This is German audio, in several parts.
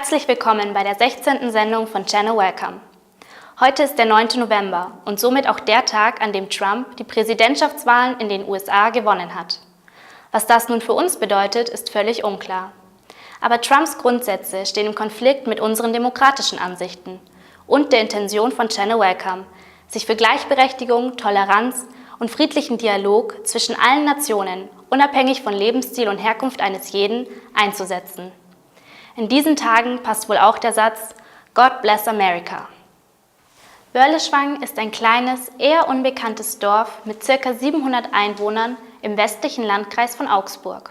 Herzlich willkommen bei der 16. Sendung von Channel Welcome. Heute ist der 9. November und somit auch der Tag, an dem Trump die Präsidentschaftswahlen in den USA gewonnen hat. Was das nun für uns bedeutet, ist völlig unklar. Aber Trumps Grundsätze stehen im Konflikt mit unseren demokratischen Ansichten und der Intention von Channel Welcome, sich für Gleichberechtigung, Toleranz und friedlichen Dialog zwischen allen Nationen, unabhängig von Lebensstil und Herkunft eines jeden, einzusetzen. In diesen Tagen passt wohl auch der Satz God bless America. Wörleschwang ist ein kleines, eher unbekanntes Dorf mit ca. 700 Einwohnern im westlichen Landkreis von Augsburg.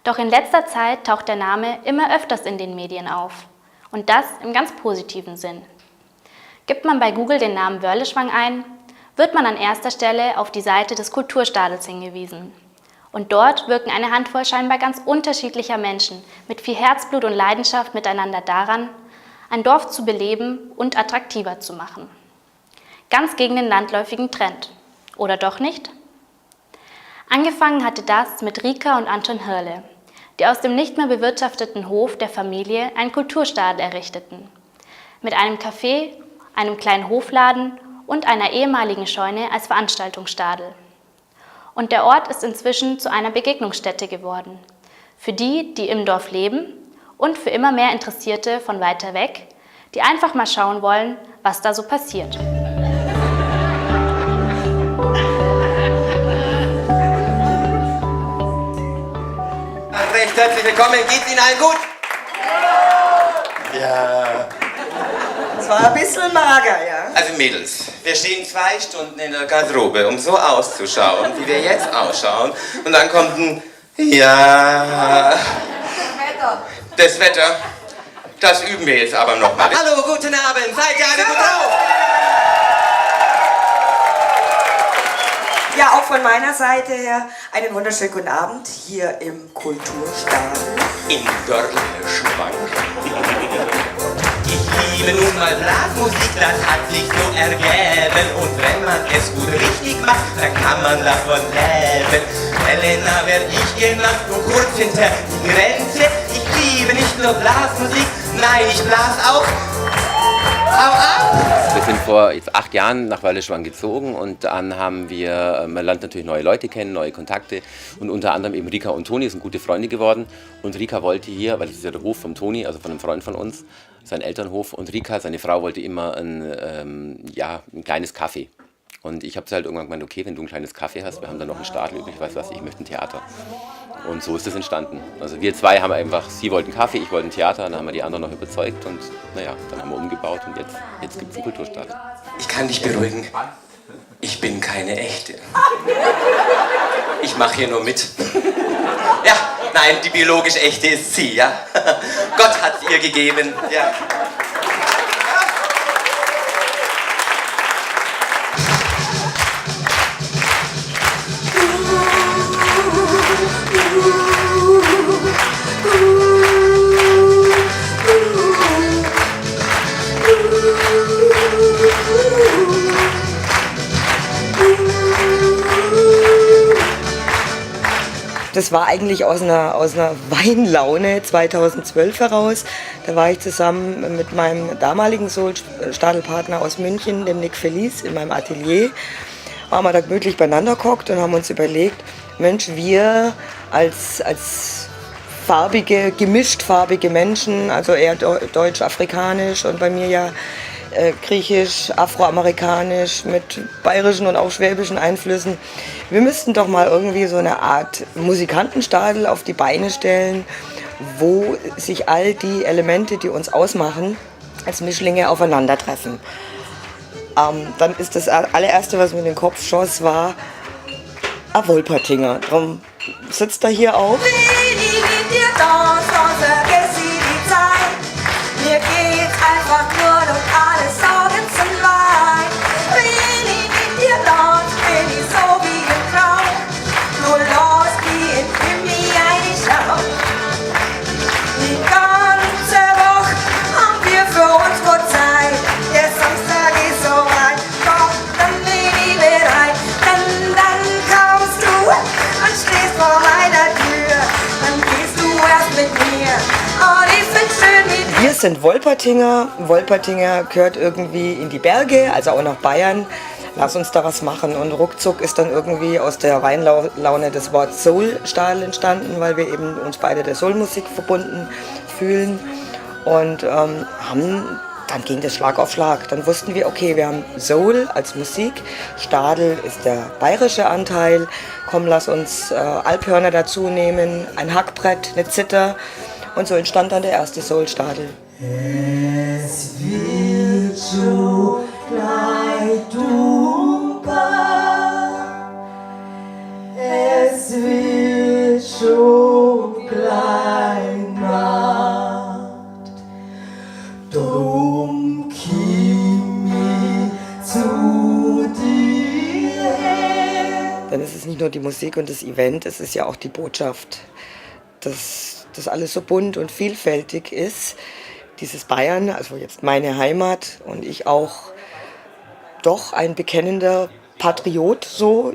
Doch in letzter Zeit taucht der Name immer öfters in den Medien auf. Und das im ganz positiven Sinn. Gibt man bei Google den Namen Wörleschwang ein, wird man an erster Stelle auf die Seite des Kulturstadels hingewiesen. Und dort wirken eine Handvoll scheinbar ganz unterschiedlicher Menschen mit viel Herzblut und Leidenschaft miteinander daran, ein Dorf zu beleben und attraktiver zu machen. Ganz gegen den landläufigen Trend. Oder doch nicht? Angefangen hatte das mit Rika und Anton Hirle, die aus dem nicht mehr bewirtschafteten Hof der Familie einen Kulturstadel errichteten. Mit einem Café, einem kleinen Hofladen und einer ehemaligen Scheune als Veranstaltungsstadel. Und der Ort ist inzwischen zu einer Begegnungsstätte geworden. Für die, die im Dorf leben und für immer mehr Interessierte von weiter weg, die einfach mal schauen wollen, was da so passiert. Recht herzlich willkommen. Geht's Ihnen allen gut? Ja. Es war ein bisschen mager, ja. Also Mädels, wir stehen 2 Stunden in der Garderobe, um so auszuschauen, wie wir jetzt ausschauen. Und dann kommt ein Ja. Das Wetter. Das üben wir jetzt aber nochmal. Hallo, guten Abend. Seid ihr alle gut drauf? Ja, auch von meiner Seite her einen wunderschönen guten Abend hier im Kulturstadel. In Wörleschwang. Ich liebe nun mal Blasmusik, das hat sich so ergeben. Und wenn man es gut richtig macht, dann kann man davon leben. Elena werd ich genannt, nur kurz hinter die Grenze. Ich liebe nicht nur Blasmusik, nein, ich blas auch. Hau ab! Wir sind vor jetzt 8 Jahren nach Wörleschwang gezogen und dann haben wir, man lernt natürlich neue Leute kennen, neue Kontakte und unter anderem eben Rika und Toni sind gute Freunde geworden und Rika wollte hier, weil das ist ja der Hof vom Toni, also von einem Freund von uns, sein Elternhof und Rika, seine Frau, wollte immer ein kleines Café. Und ich habe halt irgendwann gemeint, okay, wenn du ein kleines Café hast, wir haben da noch einen Stadel übrig, weißt du was, ich möchte ein Theater. Und so ist das entstanden. Also wir zwei haben einfach, sie wollten Kaffee, ich wollte ein Theater, dann haben wir die anderen noch überzeugt und naja, dann haben wir umgebaut und jetzt gibt es einen Kulturstadel. Ich kann dich beruhigen. Ich bin keine echte. Ich mache hier nur mit. Ja, nein, die biologisch echte ist sie, ja. Gott hat's ihr gegeben, ja. Das war eigentlich aus einer Weinlaune 2012 heraus. Da war ich zusammen mit meinem damaligen Soul-Stadelpartner aus München, dem Nick Feliz, in meinem Atelier. Waren wir da gemütlich beieinander gehockt und haben uns überlegt, Mensch, wir als gemischtfarbige Menschen, also eher deutsch-afrikanisch und bei mir ja griechisch, afroamerikanisch mit bayerischen und auch schwäbischen Einflüssen. Wir müssten doch mal irgendwie so eine Art Musikantenstadel auf die Beine stellen, wo sich all die Elemente, die uns ausmachen, als Mischlinge aufeinandertreffen. Dann ist das allererste, was mir in den Kopf schoss, war ein Wolpertinger. Darum sitzt er hier auch. Mir geht's einfach nur durch alle Sorgen zum Leid. Bin ich in dir los, bin ich so wie im Traum. Nur los wie in Himmel eine Schau. Die ganze Woche haben wir für uns gut Zeit. Der Samstag ist so weit, komm, dann bin ich bereit. Dann kommst du und stehst vor meiner Tür. sind Wolpertinger. Wolpertinger gehört irgendwie in die Berge, also auch nach Bayern. Lass uns da was machen. Und ruckzuck ist dann irgendwie aus der Rheinlaune das Wort Soulstadel entstanden, weil wir eben uns beide der Soulmusik verbunden fühlen. Und dann ging das Schlag auf Schlag. Dann wussten wir, okay, wir haben Soul als Musik, Stadel ist der bayerische Anteil. Komm, lass uns Alphörner dazu nehmen, ein Hackbrett, eine Zither. Und so entstand dann der erste Soulstadel. Es wird so gleich dumper, es wird so gleich Nacht, drum komm ich zu dir. Dann ist es nicht nur die Musik und das Event, es ist ja auch die Botschaft, dass das alles so bunt und vielfältig ist. Dieses Bayern, also jetzt meine Heimat und ich auch doch ein bekennender Patriot, so.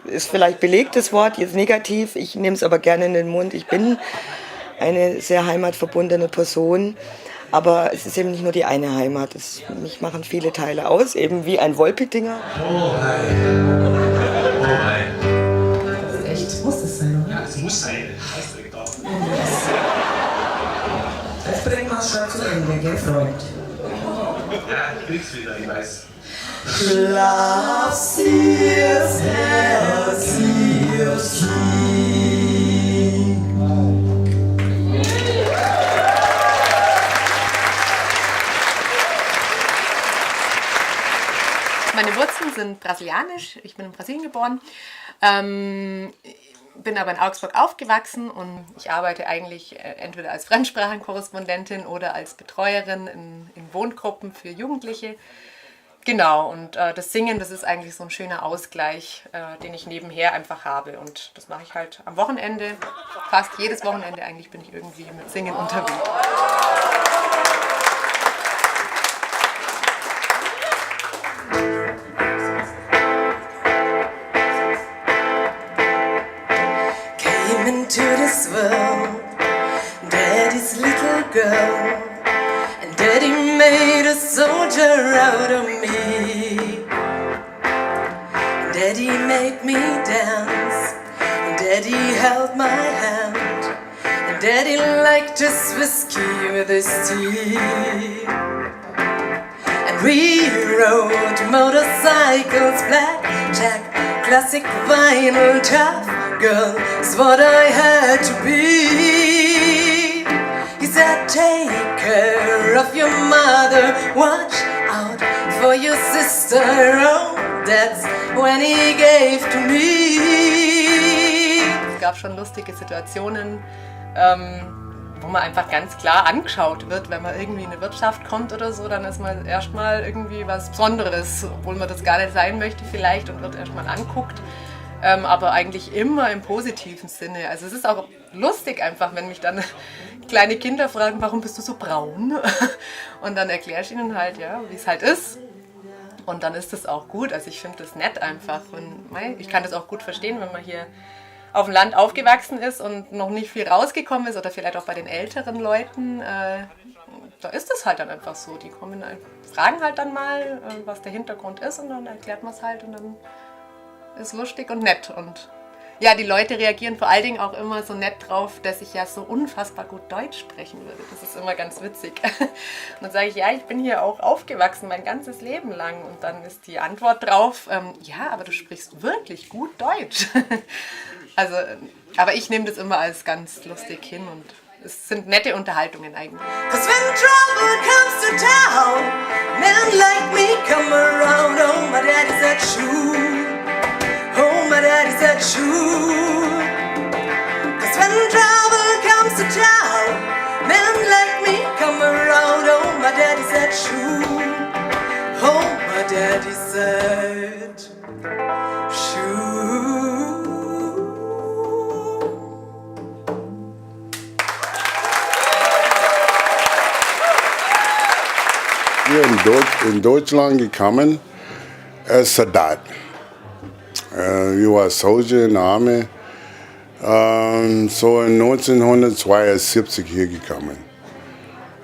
Ist vielleicht belegtes Wort, jetzt negativ, ich nehme es aber gerne in den Mund. Ich bin eine sehr heimatverbundene Person, aber es ist eben nicht nur die eine Heimat. Mich machen viele Teile aus, eben wie ein Wolpetinger. Oh, nein. Oh, nein. Das ist echt, muss das sein, oder? Ja, es muss sein. Jetzt bringen wir es schon zu Ende, gell, Freund? Ja, ich krieg's wieder, ich weiß. Schlaf, sieh's, Herr, sieh's, Meine Wurzeln sind brasilianisch, ich bin in Brasilien geboren, bin aber in Augsburg aufgewachsen und ich arbeite eigentlich entweder als Fremdsprachenkorrespondentin oder als Betreuerin in Wohngruppen für Jugendliche. Genau, und das Singen, das ist eigentlich so ein schöner Ausgleich, den ich nebenher einfach habe und das mache ich halt am Wochenende, fast jedes Wochenende eigentlich bin ich irgendwie mit Singen unterwegs. Into this world, Daddy's little girl, and Daddy made a soldier out of me. Daddy made me dance, and Daddy held my hand, and Daddy liked his whiskey with his tea. And we rode motorcycles, blackjack, classic vinyl, tough girl is what I had to be. He said, take care of your mother, watch out for your sister. Oh, that's when he gave to me. Es gab schon lustige Situationen, wo man einfach ganz klar angeschaut wird, wenn man irgendwie in eine Wirtschaft kommt oder so, dann ist man erstmal irgendwie was Besonderes, obwohl man das gar nicht sein möchte vielleicht und wird erstmal anguckt. Aber eigentlich immer im positiven Sinne. Also es ist auch lustig einfach, wenn mich dann kleine Kinder fragen, warum bist du so braun? Und dann erkläre ich ihnen halt, ja, wie es halt ist. Und dann ist das auch gut. Also ich finde das nett einfach. Und ich kann das auch gut verstehen, wenn man hier auf dem Land aufgewachsen ist und noch nicht viel rausgekommen ist oder vielleicht auch bei den älteren Leuten. Da ist es halt dann einfach so. Die kommen, fragen halt dann mal, was der Hintergrund ist und dann erklärt man es halt und dann ist lustig und nett. Und ja, die Leute reagieren vor allen Dingen auch immer so nett drauf, dass ich ja so unfassbar gut Deutsch sprechen würde. Das ist immer ganz witzig. Und dann sage ich, ja, ich bin hier auch aufgewachsen, mein ganzes Leben lang. Und dann ist die Antwort drauf, ja, aber du sprichst wirklich gut Deutsch. Also, aber ich nehme das immer als ganz lustig hin und es sind nette Unterhaltungen eigentlich. 'Cause when trouble comes to town, men like me come around. Oh, my daddy said true. Oh, my daddy said true. 'Cause when trouble comes to town, men like me come around. Oh, my daddy said true. Oh, my daddy said true. Hier in Deutschland gekommen als Soldat. Ich war Soldier in der Armee. So in 1972 hier gekommen.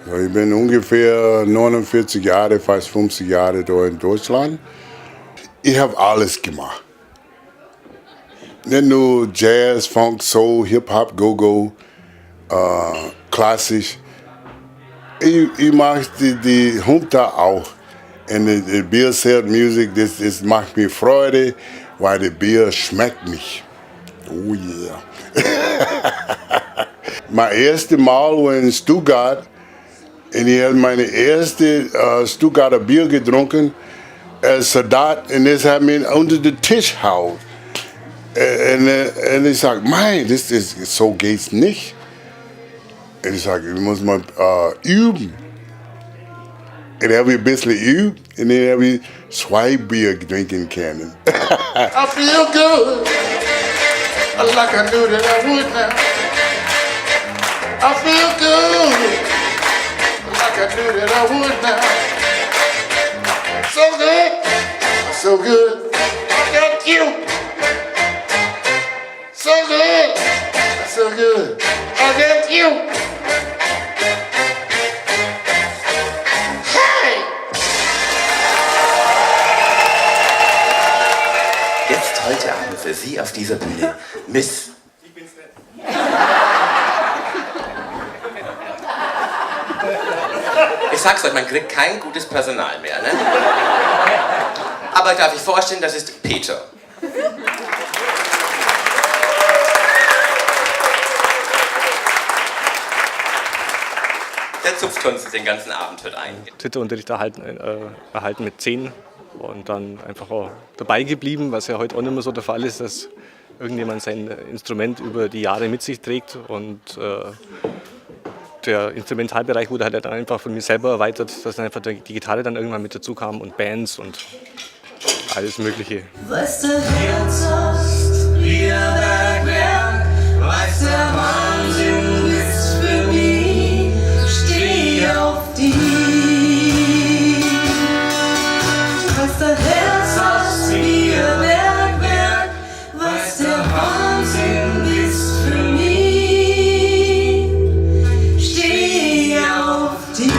Ich bin ungefähr 49 Jahre, fast 50 Jahre da in Deutschland. Ich habe alles gemacht. Nicht nur Jazz, Funk, Soul, Hip-Hop, Go-Go, klassisch. Ich mag die Humta auch. Und die Bier-Musik, das macht mir Freude, weil das Bier schmeckt mich. Oh yeah. Mein erstes Mal in Stuttgart, und ich habe meine erste Stuttgarter Bier getrunken, als Soldat, und das hat mich unter den Tisch gehauen. Und ich sage, nein, so geht's nicht. Und ich sage, ich muss mal üben. Und dann habe ich ein bisschen geübt, und dann habe ich 2 Bier trinken können. I feel good, like I knew that I would now. I feel good, like I knew that I would now. So good, so good, I got you. So good, so good, I got you. Hey! Jetzt heute Abend für Sie auf dieser Bühne Miss. Ich sag's euch, man kriegt kein gutes Personal mehr, ne? Aber darf ich vorstellen, das ist Peter. Der zupft uns den ganzen Abend heute ein. Twitter-Unterricht erhalten mit 10 und dann einfach auch dabei geblieben, was ja heute auch nicht mehr so der Fall ist, dass irgendjemand sein Instrument über die Jahre mit sich trägt und der Instrumentalbereich wurde halt dann einfach von mir selber erweitert, dass dann einfach die Gitarre dann irgendwann mit dazu kam und Bands und alles Mögliche. Was der Herz hast, wie er Bergwerk, weiß der Wahnsinn ist für mich, steh auf dich. Was der Herz hast, wie er Bergwerk, weiß der Wahnsinn ist für mich, steh auf dich.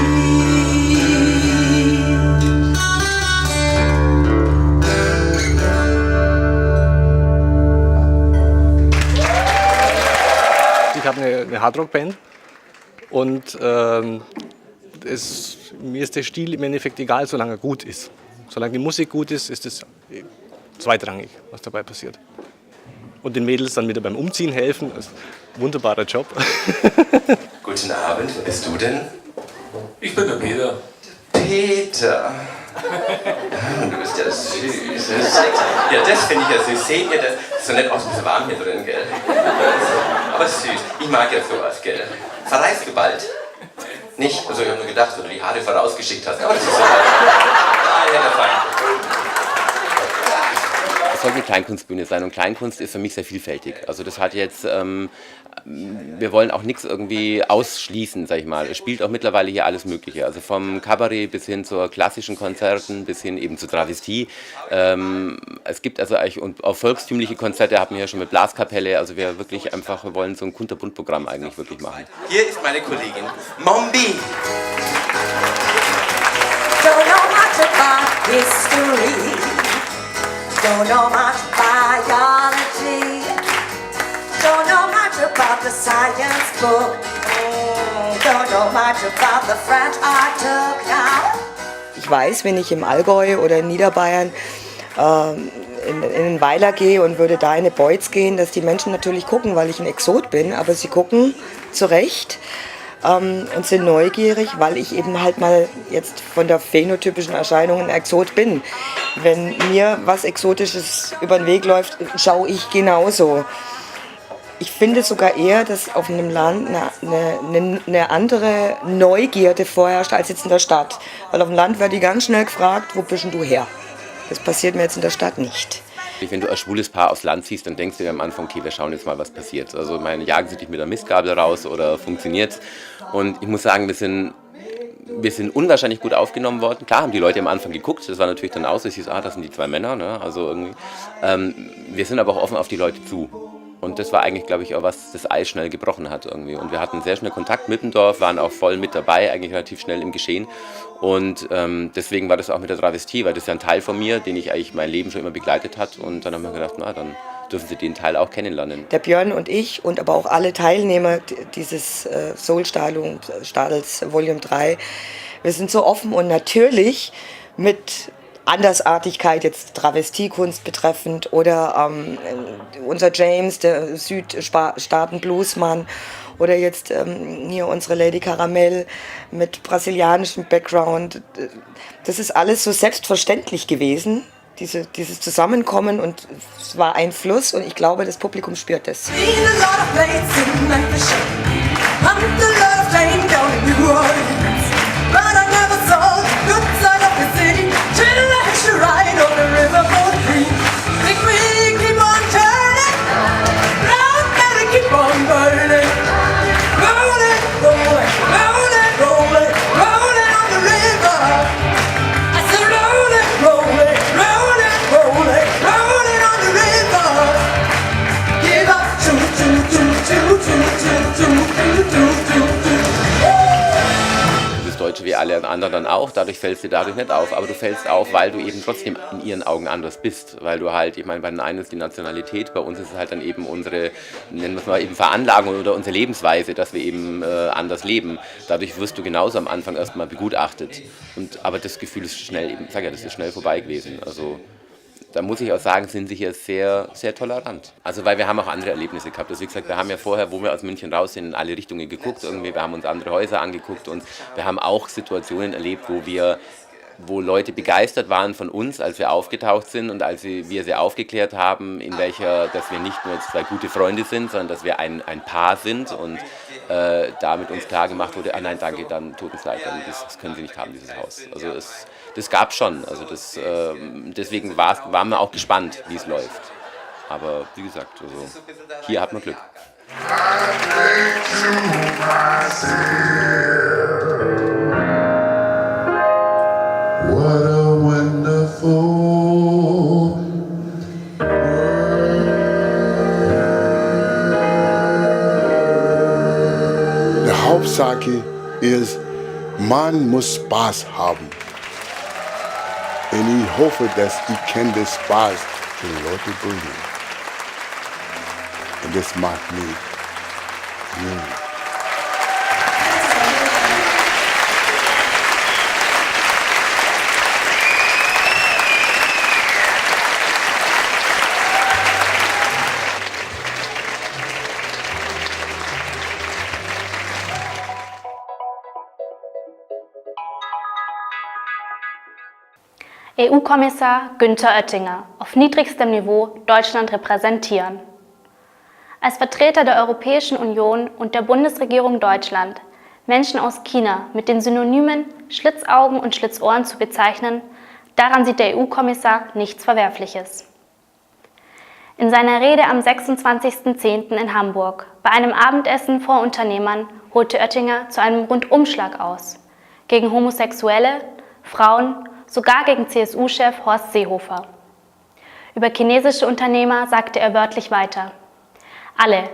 Ich habe eine Hardrock-Band und mir ist der Stil im Endeffekt egal, solange er gut ist. Solange die Musik gut ist, ist es zweitrangig, was dabei passiert. Und den Mädels dann wieder beim Umziehen helfen, ist ein wunderbarer Job. Guten Abend, wer bist du denn? Ich bin der Peter. Peter. Du bist ja süß. Ja, das finde ich ja süß. Seht ihr das? Ist so nett aus, ein bisschen warm hier drin, gell? Aber süß. Ich mag ja sowas, gell? Verreist du bald? Nicht? Also ich habe nur gedacht, dass du die Haare vorausgeschickt hast. Aber das ist so. Ah, ja, der Feind. Es soll eine Kleinkunstbühne sein und Kleinkunst ist für mich sehr vielfältig. Also das hat jetzt, wir wollen auch nichts irgendwie ausschließen, sag ich mal. Es spielt auch mittlerweile hier alles Mögliche. Also vom Kabarett bis hin zu klassischen Konzerten, bis hin eben zu Travestie. Es gibt also eigentlich und auch volkstümliche Konzerte haben wir ja schon mit Blaskapelle. Also wir wirklich einfach, wir wollen so ein Kunterbunt-Programm eigentlich wirklich machen. Hier ist meine Kollegin Mombi. Don't know much about history. Don't know much biology. Don't know much about the science book. Don't know much about the French I took now. Ich weiß, wenn ich im Allgäu oder in Niederbayern in den Weiler gehe und würde da in eine Beutz gehen, dass die Menschen natürlich gucken, weil ich ein Exot bin, aber sie gucken zu Recht und sind neugierig, weil ich eben halt mal jetzt von der phänotypischen Erscheinung ein Exot bin. Wenn mir was Exotisches über den Weg läuft, schaue ich genauso. Ich finde sogar eher, dass auf einem Land eine andere Neugierde vorherrscht als jetzt in der Stadt. Weil auf dem Land wird die ganz schnell gefragt, wo bist denn du her? Das passiert mir jetzt in der Stadt nicht. Wenn du als schwules Paar aufs Land ziehst, dann denkst du dir am Anfang, okay, wir schauen jetzt mal, was passiert. Also jagen sie dich mit der Mistgabel raus oder funktioniert's? Und ich muss sagen, wir sind unwahrscheinlich gut aufgenommen worden. Klar haben die Leute am Anfang geguckt, das war natürlich dann aus, es hieß, das sind die 2 Männer, ne? Also irgendwie. Wir sind aber auch offen auf die Leute zu. Und das war eigentlich, glaube ich, auch was das Eis schnell gebrochen hat irgendwie. Und wir hatten sehr schnell Kontakt mit dem Dorf, waren auch voll mit dabei, eigentlich relativ schnell im Geschehen. Und deswegen war das auch mit der Travestie, weil das ist ja ein Teil von mir, den ich eigentlich mein Leben schon immer begleitet hat. Und dann haben wir gedacht, na, dann dürfen Sie den Teil auch kennenlernen. Der Björn und ich und aber auch alle Teilnehmer dieses Soul-Stadels Volume 3, wir sind so offen und natürlich mit Andersartigkeit, jetzt Travestiekunst betreffend oder unser James, der Südstaaten-Bluesmann oder jetzt hier unsere Lady Caramel mit brasilianischem Background. Das ist alles so selbstverständlich gewesen, dieses Zusammenkommen, und es war ein Fluss und ich glaube, das Publikum spürt das. Wie alle anderen dann auch, dadurch fällst du dadurch nicht auf, aber du fällst auf, weil du eben trotzdem in ihren Augen anders bist, weil du halt, ich meine, bei den einen ist die Nationalität, bei uns ist es halt dann eben unsere, nennen wir es mal eben Veranlagung oder unsere Lebensweise, dass wir eben anders leben. Dadurch wirst du genauso am Anfang erstmal begutachtet, aber das Gefühl ist schnell, eben, sag ja, das ist schnell vorbei gewesen, also da muss ich auch sagen, sind sie hier sehr, sehr tolerant. Also weil wir haben auch andere Erlebnisse gehabt. Also wie gesagt, wir haben ja vorher, wo wir aus München raus sind, in alle Richtungen geguckt. Irgendwie, wir haben uns andere Häuser angeguckt und wir haben auch Situationen erlebt, wo Leute begeistert waren von uns, als wir aufgetaucht sind und als wir sie aufgeklärt haben, dass wir nicht nur jetzt zwei gute Freunde sind, sondern dass wir ein Paar sind und da mit uns klar gemacht wurde, nein, danke, dann tut uns leid, das können Sie nicht haben, dieses Haus. Also das gab es schon, also deswegen waren wir auch gespannt, wie es läuft. Aber wie gesagt, also hier hat man Glück. What a wonderful world. Die Hauptsache ist, man muss Spaß haben. Und ich hoffe, dass ich kann den Spaß für die Leute bringen. Und das macht mich jung. EU-Kommissar Günther Oettinger, auf niedrigstem Niveau Deutschland repräsentieren. Als Vertreter der Europäischen Union und der Bundesregierung Deutschland Menschen aus China mit den Synonymen Schlitzaugen und Schlitzohren zu bezeichnen, daran sieht der EU-Kommissar nichts Verwerfliches. In seiner Rede am 26.10. in Hamburg bei einem Abendessen vor Unternehmern holte Oettinger zu einem Rundumschlag aus. Gegen Homosexuelle, Frauen, sogar gegen CSU-Chef Horst Seehofer. Über chinesische Unternehmer sagte er wörtlich weiter: Alle,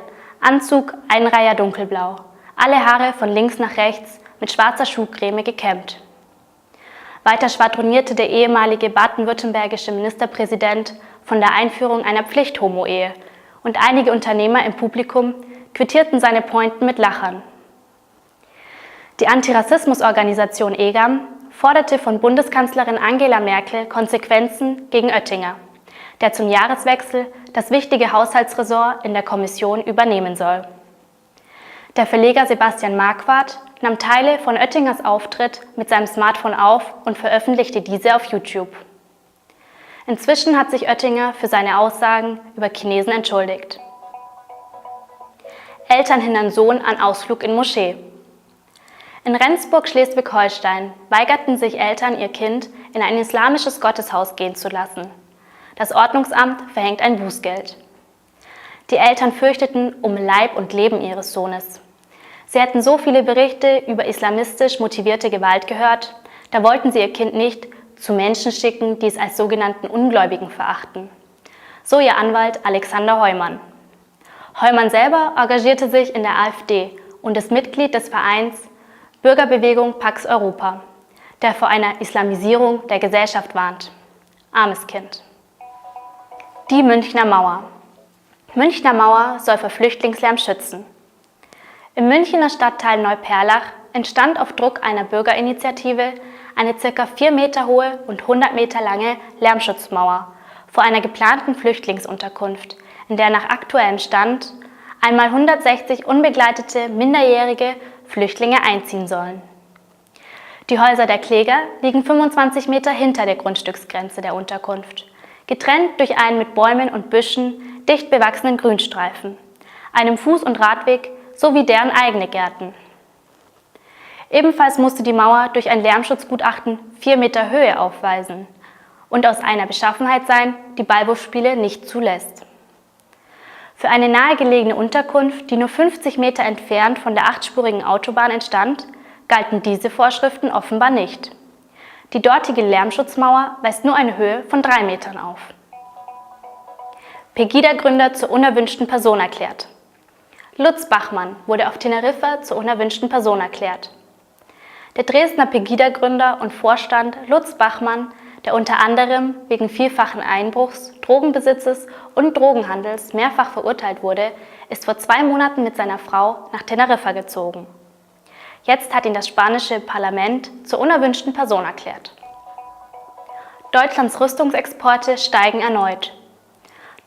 Anzug, Einreiher dunkelblau, alle Haare von links nach rechts mit schwarzer Schuhcreme gekämmt. Weiter schwadronierte der ehemalige baden-württembergische Ministerpräsident von der Einführung einer Pflicht-Homo-Ehe und einige Unternehmer im Publikum quittierten seine Pointen mit Lachern. Die Antirassismusorganisation EGAM forderte von Bundeskanzlerin Angela Merkel Konsequenzen gegen Oettinger, der zum Jahreswechsel das wichtige Haushaltsressort in der Kommission übernehmen soll. Der Verleger Sebastian Marquardt nahm Teile von Oettingers Auftritt mit seinem Smartphone auf und veröffentlichte diese auf YouTube. Inzwischen hat sich Oettinger für seine Aussagen über Chinesen entschuldigt. Eltern hindern Sohn an Ausflug in Moschee. In Rendsburg, Schleswig-Holstein, weigerten sich Eltern, ihr Kind in ein islamisches Gotteshaus gehen zu lassen. Das Ordnungsamt verhängt ein Bußgeld. Die Eltern fürchteten um Leib und Leben ihres Sohnes. Sie hätten so viele Berichte über islamistisch motivierte Gewalt gehört, da wollten sie ihr Kind nicht zu Menschen schicken, die es als sogenannten Ungläubigen verachten. So ihr Anwalt Alexander Heumann. Heumann selber engagierte sich in der AfD und ist Mitglied des Vereins Bürgerbewegung Pax Europa, der vor einer Islamisierung der Gesellschaft warnt. Armes Kind. Die Münchner Mauer. Münchner Mauer soll vor Flüchtlingslärm schützen. Im Münchner Stadtteil Neuperlach entstand auf Druck einer Bürgerinitiative eine ca. 4 Meter hohe und 100 Meter lange Lärmschutzmauer vor einer geplanten Flüchtlingsunterkunft, in der nach aktuellem Stand einmal 160 unbegleitete minderjährige Flüchtlinge einziehen sollen. Die Häuser der Kläger liegen 25 Meter hinter der Grundstücksgrenze der Unterkunft, getrennt durch einen mit Bäumen und Büschen dicht bewachsenen Grünstreifen, einem Fuß- und Radweg sowie deren eigene Gärten. Ebenfalls musste die Mauer durch ein Lärmschutzgutachten 4 Meter Höhe aufweisen und aus einer Beschaffenheit sein, die Ballwurfspiele nicht zulässt. Für eine nahegelegene Unterkunft, die nur 50 Meter entfernt von der 8-spurigen Autobahn entstand, galten diese Vorschriften offenbar nicht. Die dortige Lärmschutzmauer weist nur eine Höhe von 3 Metern auf. Pegida-Gründer zur unerwünschten Person erklärt. Lutz Bachmann wurde auf Teneriffa zur unerwünschten Person erklärt. Der Dresdner Pegida-Gründer und Vorstand Lutz Bachmann, der unter anderem wegen vielfachen Einbruchs, Drogenbesitzes und Drogenhandels mehrfach verurteilt wurde, ist vor 2 Monaten mit seiner Frau nach Teneriffa gezogen. Jetzt hat ihn das spanische Parlament zur unerwünschten Person erklärt. Deutschlands Rüstungsexporte steigen erneut.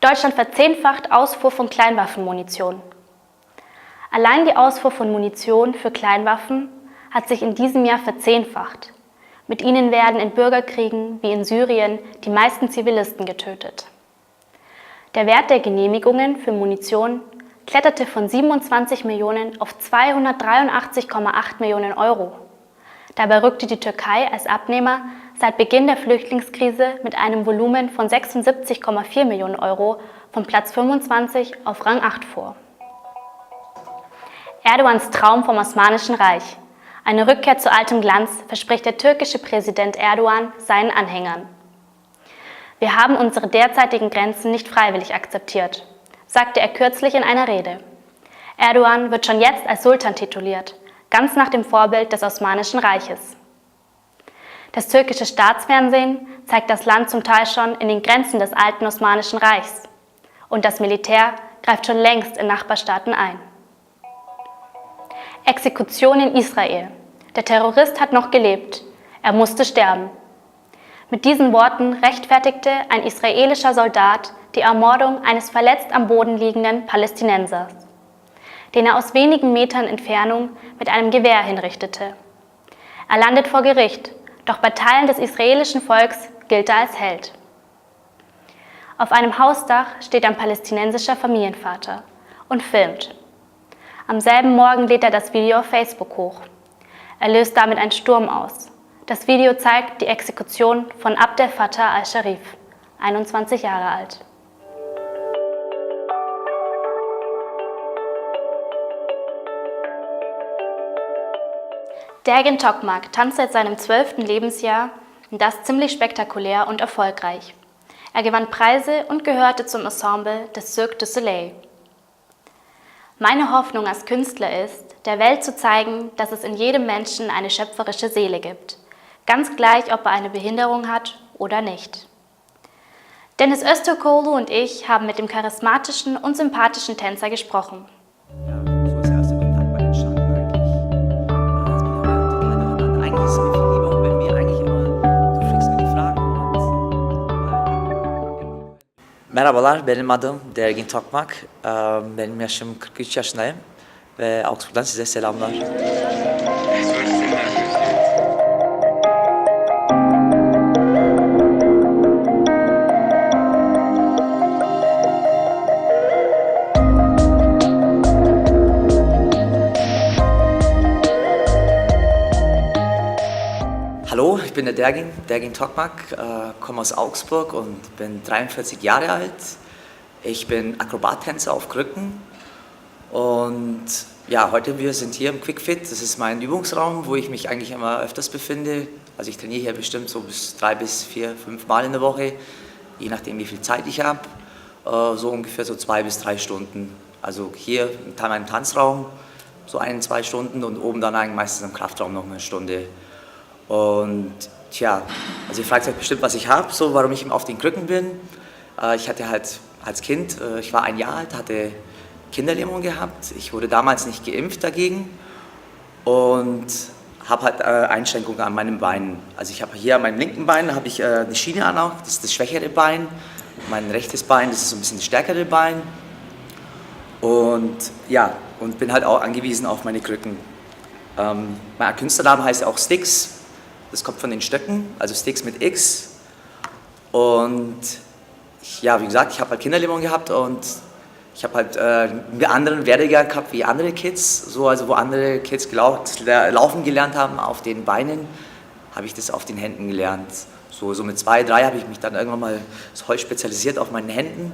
Deutschland verzehnfacht Ausfuhr von Kleinwaffenmunition. Allein die Ausfuhr von Munition für Kleinwaffen hat sich in diesem Jahr verzehnfacht. Mit ihnen werden in Bürgerkriegen wie in Syrien die meisten Zivilisten getötet. Der Wert der Genehmigungen für Munition kletterte von 27 Millionen auf 283,8 Millionen Euro. Dabei rückte die Türkei als Abnehmer seit Beginn der Flüchtlingskrise mit einem Volumen von 76,4 Millionen Euro von Platz 25 auf Rang 8 vor. Erdogans Traum vom Osmanischen Reich. Eine Rückkehr zu altem Glanz verspricht der türkische Präsident Erdogan seinen Anhängern. Wir haben unsere derzeitigen Grenzen nicht freiwillig akzeptiert, sagte er kürzlich in einer Rede. Erdogan wird schon jetzt als Sultan tituliert, ganz nach dem Vorbild des Osmanischen Reiches. Das türkische Staatsfernsehen zeigt das Land zum Teil schon in den Grenzen des alten Osmanischen Reichs. Und das Militär greift schon längst in Nachbarstaaten ein. Exekution in Israel. Der Terrorist hat noch gelebt. Er musste sterben. Mit diesen Worten rechtfertigte ein israelischer Soldat die Ermordung eines verletzt am Boden liegenden Palästinensers, den er aus wenigen Metern Entfernung mit einem Gewehr hinrichtete. Er landet vor Gericht, doch bei Teilen des israelischen Volks gilt er als Held. Auf einem Hausdach steht ein palästinensischer Familienvater und filmt. Am selben Morgen lädt er das Video auf Facebook hoch. Er löst damit einen Sturm aus. Das Video zeigt die Exekution von Abdel Fattah al-Sharif, 21 Jahre alt. Dergin Tokmak tanzt seit seinem 12. Lebensjahr und das ziemlich spektakulär und erfolgreich. Er gewann Preise und gehörte zum Ensemble des Cirque du Soleil. Meine Hoffnung als Künstler ist, der Welt zu zeigen, dass es in jedem Menschen eine schöpferische Seele gibt. Ganz gleich, ob er eine Behinderung hat oder nicht. Dennis Öztürkoğlu und ich haben mit dem charismatischen und sympathischen Tänzer gesprochen. Ja, so ist der erste Kontakt bei den Staaten eigentlich. Eigentlich ist es mir viel lieber, wenn wir eigentlich immer, du fliegst mir die Fragen und... Merhabalar, benim adım Dergin Tokmak. Benim yaşım 43 yaşındayım ve Augsburg'dan size selamlar. Hallo, ich bin der Dergin Tokmak, komme aus Augsburg und bin 43 Jahre alt. Ich bin Akrobattänzer auf Krücken und ja, heute wir sind hier im QuickFit. Das ist mein Übungsraum, wo ich mich eigentlich immer öfters befinde. Also ich trainiere hier bestimmt so bis 3 bis 4, 5 Mal in der Woche, je nachdem wie viel Zeit ich habe. So ungefähr so 2 bis 3 Stunden Also hier in meinem Tanzraum so 1-2 Stunden und oben dann eigentlich meistens im Kraftraum noch eine Stunde. Und tja, also ihr fragt euch bestimmt, was ich habe, so warum ich auf den Krücken bin. Ich hatte halt als Kind, ich war 1 Jahr alt, hatte Kinderlähmung gehabt. Ich wurde damals nicht geimpft dagegen und habe halt Einschränkungen an meinen Beinen. Also ich habe hier an meinem linken Bein habe ich eine Schiene an, auch, das ist das schwächere Bein. Mein rechtes Bein, das ist so ein bisschen das stärkere Bein. Und ja, und bin halt auch angewiesen auf meine Krücken. Mein Künstlername heißt auch Styx. Das kommt von den Stöcken, also Styx mit X. Und ja, wie gesagt, ich habe halt Kinderlähmung gehabt und ich habe halt einen anderen Werdegang gehabt wie andere Kids. So, also wo andere Kids laufen gelernt haben auf den Beinen, habe ich das auf den Händen gelernt. So mit 2, 3 habe ich mich dann irgendwann mal voll spezialisiert auf meinen Händen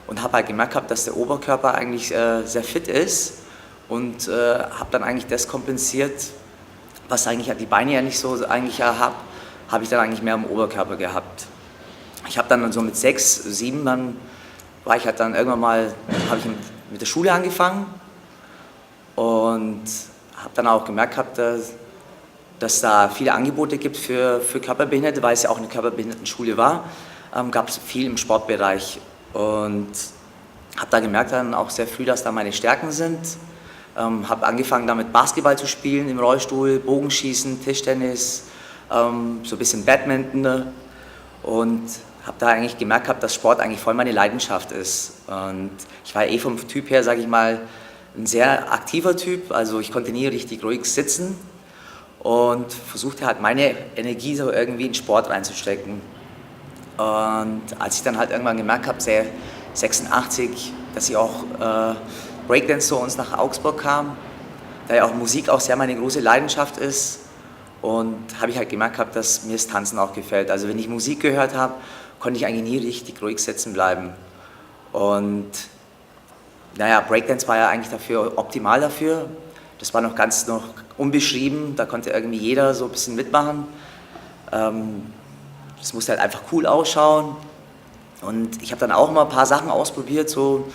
und habe halt gemerkt gehabt, dass der Oberkörper eigentlich sehr fit ist und habe dann eigentlich das kompensiert, was eigentlich die Beine ja nicht so eigentlich habe ich dann eigentlich mehr im Oberkörper gehabt. Ich habe dann so mit 6, 7 dann war ich halt dann irgendwann mal, habe ich mit der Schule angefangen und habe dann auch gemerkt gehabt, dass da viele Angebote gibt für Körperbehinderte, weil es ja auch eine Körperbehindertenschule war, gab es viel im Sportbereich und habe da gemerkt dann auch sehr früh, dass da meine Stärken sind. Habe angefangen damit Basketball zu spielen im Rollstuhl, Bogenschießen, Tischtennis, so ein bisschen Badminton und habe da eigentlich gemerkt gehabt, dass Sport eigentlich voll meine Leidenschaft ist. Und ich war vom Typ her, sage ich mal, ein sehr aktiver Typ, also ich konnte nie richtig ruhig sitzen und versuchte halt meine Energie so irgendwie in Sport reinzustecken. Und als ich dann halt irgendwann gemerkt habe, 86, dass ich auch Breakdance zu uns nach Augsburg kam, da ja auch Musik auch sehr meine große Leidenschaft ist und habe ich halt gemerkt gehabt, dass mir das Tanzen auch gefällt. Also wenn ich Musik gehört habe, konnte ich eigentlich nie richtig ruhig sitzen bleiben. Und naja, Breakdance war ja eigentlich optimal dafür. Das war noch ganz unbeschrieben, da konnte irgendwie jeder so ein bisschen mitmachen. Das musste halt einfach cool ausschauen. Und ich habe dann auch mal ein paar Sachen ausprobiert, so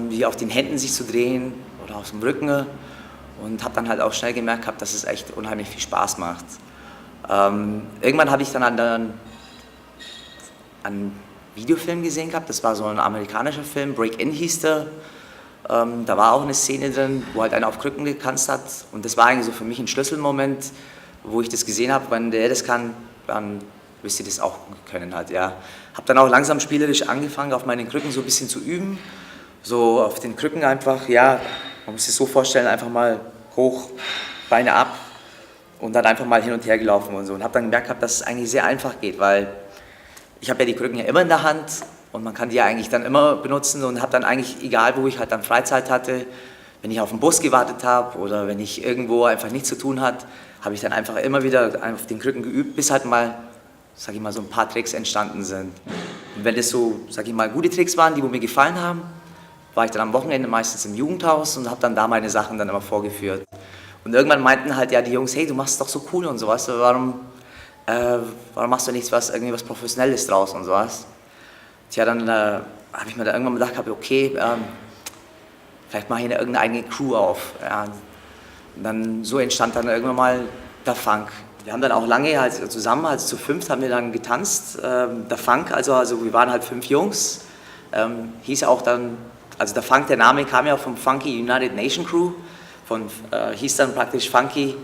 wie auf den Händen sich zu drehen oder auf dem Rücken. Und habe dann halt auch schnell gemerkt gehabt, dass es echt unheimlich viel Spaß macht. Irgendwann habe ich dann einen Videofilm gesehen gehabt, das war so ein amerikanischer Film, Break-In hieß der. Da war auch eine Szene drin, wo halt einer auf Krücken getanzt hat und das war eigentlich so für mich ein Schlüsselmoment, wo ich das gesehen habe, wenn der das kann, dann müsste ich das auch können halt, ja. Habe dann auch langsam spielerisch angefangen, auf meinen Krücken so ein bisschen zu üben, so auf den Krücken einfach, ja, man muss sich so vorstellen, einfach mal hoch, Beine ab und dann einfach mal hin und her gelaufen und so und habe dann gemerkt gehabt, dass es eigentlich sehr einfach geht, weil ich habe ja die Krücken ja immer in der Hand und man kann die ja eigentlich dann immer benutzen und habe dann eigentlich, egal wo ich halt dann Freizeit hatte, wenn ich auf den Bus gewartet habe oder wenn ich irgendwo einfach nichts zu tun hatte, habe ich dann einfach immer wieder auf den Krücken geübt, bis halt mal, sag ich mal, so ein paar Tricks entstanden sind. Und wenn das so, sag ich mal, gute Tricks waren, die mir gefallen haben, war ich dann am Wochenende meistens im Jugendhaus und habe dann da meine Sachen dann immer vorgeführt. Und irgendwann meinten halt ja die Jungs, hey, du machst es doch so cool und sowas, warum machst du nichts, irgendwie was Professionelles draus und sowas? Tja, dann habe ich mir da irgendwann gedacht, okay, vielleicht mache ich irgendeine eigene Crew auf. Ja. Und dann so entstand dann irgendwann mal der Funk. Wir haben dann auch lange halt zusammen, also zu 5 haben wir dann getanzt. Der Funk, also wir waren halt 5 Jungs, hieß auch dann, also der Funk, der Name kam ja vom Funky United Nation Crew, hieß dann praktisch Funky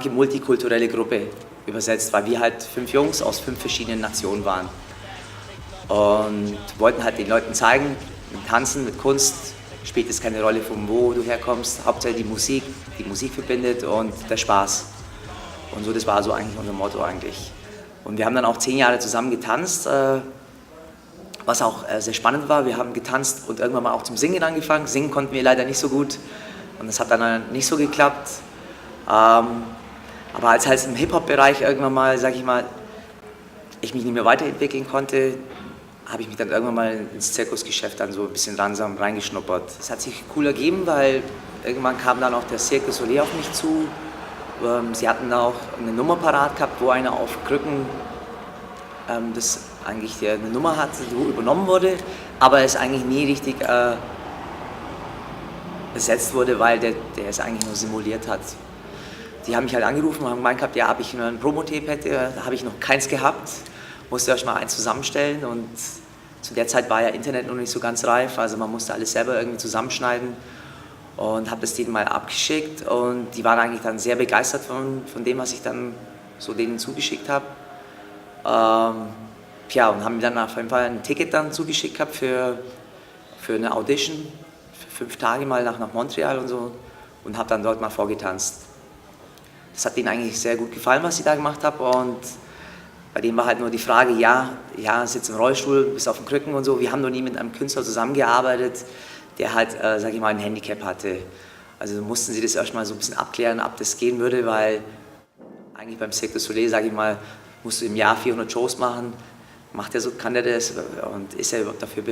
Multikulturelle Gruppe übersetzt, weil wir halt 5 Jungs aus 5 verschiedenen Nationen waren. Und wollten halt den Leuten zeigen, mit Tanzen, mit Kunst, spielt es keine Rolle, von wo du herkommst, hauptsächlich die Musik verbindet und der Spaß. Und so, das war so eigentlich unser Motto eigentlich. Und wir haben dann auch 10 Jahre zusammen getanzt, was auch sehr spannend war. Wir haben getanzt und irgendwann mal auch zum Singen angefangen. Singen konnten wir leider nicht so gut und das hat dann nicht so geklappt. Aber als halt im Hip-Hop-Bereich irgendwann mal, sag ich mal, ich mich nicht mehr weiterentwickeln konnte, habe ich mich dann irgendwann mal ins Zirkusgeschäft dann so ein bisschen langsam reingeschnuppert. Es hat sich cool ergeben, weil irgendwann kam dann auch der Cirque du Soleil auf mich zu. Sie hatten auch eine Nummer parat gehabt, wo einer auf Krücken das eigentlich eine Nummer hatte, die übernommen wurde, aber es eigentlich nie richtig besetzt wurde, weil der es eigentlich nur simuliert hat. Die haben mich halt angerufen und haben gemeint gehabt, ja, ob ich nur ein Promotape hätte, da habe ich noch keins gehabt, musste erst mal eins zusammenstellen und zu der Zeit war ja Internet noch nicht so ganz reif, also man musste alles selber irgendwie zusammenschneiden und habe das denen mal abgeschickt und die waren eigentlich dann sehr begeistert von dem, was ich dann so denen zugeschickt habe. Ja, und haben mir dann auf jeden Fall ein Ticket dann zugeschickt gehabt für eine Audition, für 5 Tage mal nach Montreal und so und habe dann dort mal vorgetanzt. Das hat denen eigentlich sehr gut gefallen, was ich da gemacht habe und bei denen war halt nur die Frage, ja, sitzt im Rollstuhl, bist auf dem Krücken und so. Wir haben noch nie mit einem Künstler zusammengearbeitet, der halt, sag ich mal, ein Handicap hatte. Also mussten sie das erstmal so ein bisschen abklären, ob das gehen würde, weil eigentlich beim Cirque du Soleil, sag ich mal, musst du im Jahr 400 Shows machen. Kann der das und ist er überhaupt dafür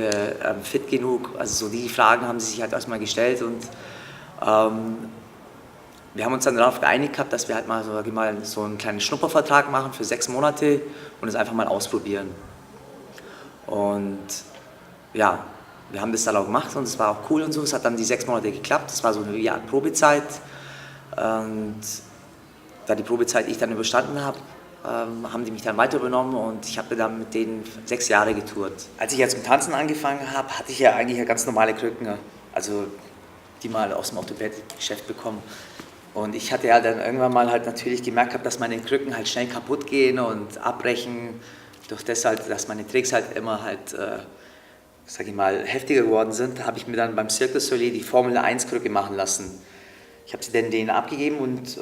fit genug? Also so die Fragen haben sie sich halt erstmal gestellt und wir haben uns dann darauf geeinigt gehabt, dass wir halt mal so einen kleinen Schnuppervertrag machen für 6 Monate und es einfach mal ausprobieren. Und ja, wir haben das dann auch gemacht und es war auch cool und so. Es hat dann die 6 Monate geklappt. Das war so eine Art Probezeit. Und da die Probezeit ich dann überstanden habe, haben die mich dann weiter übernommen und ich habe dann mit denen 6 Jahre getourt. Als ich jetzt mit Tanzen angefangen habe, hatte ich ja eigentlich ja ganz normale Krücken, also die mal aus dem Orthopädie-Geschäft bekommen. Und ich hatte ja dann irgendwann mal halt natürlich gemerkt gehabt, dass meine Krücken halt schnell kaputt gehen und abbrechen, durch das halt, dass meine Tricks halt immer halt, sag ich mal, heftiger geworden sind. Da habe ich mir dann beim Cirque du Soleil die Formel 1 Krücke machen lassen. Ich habe sie denen abgegeben und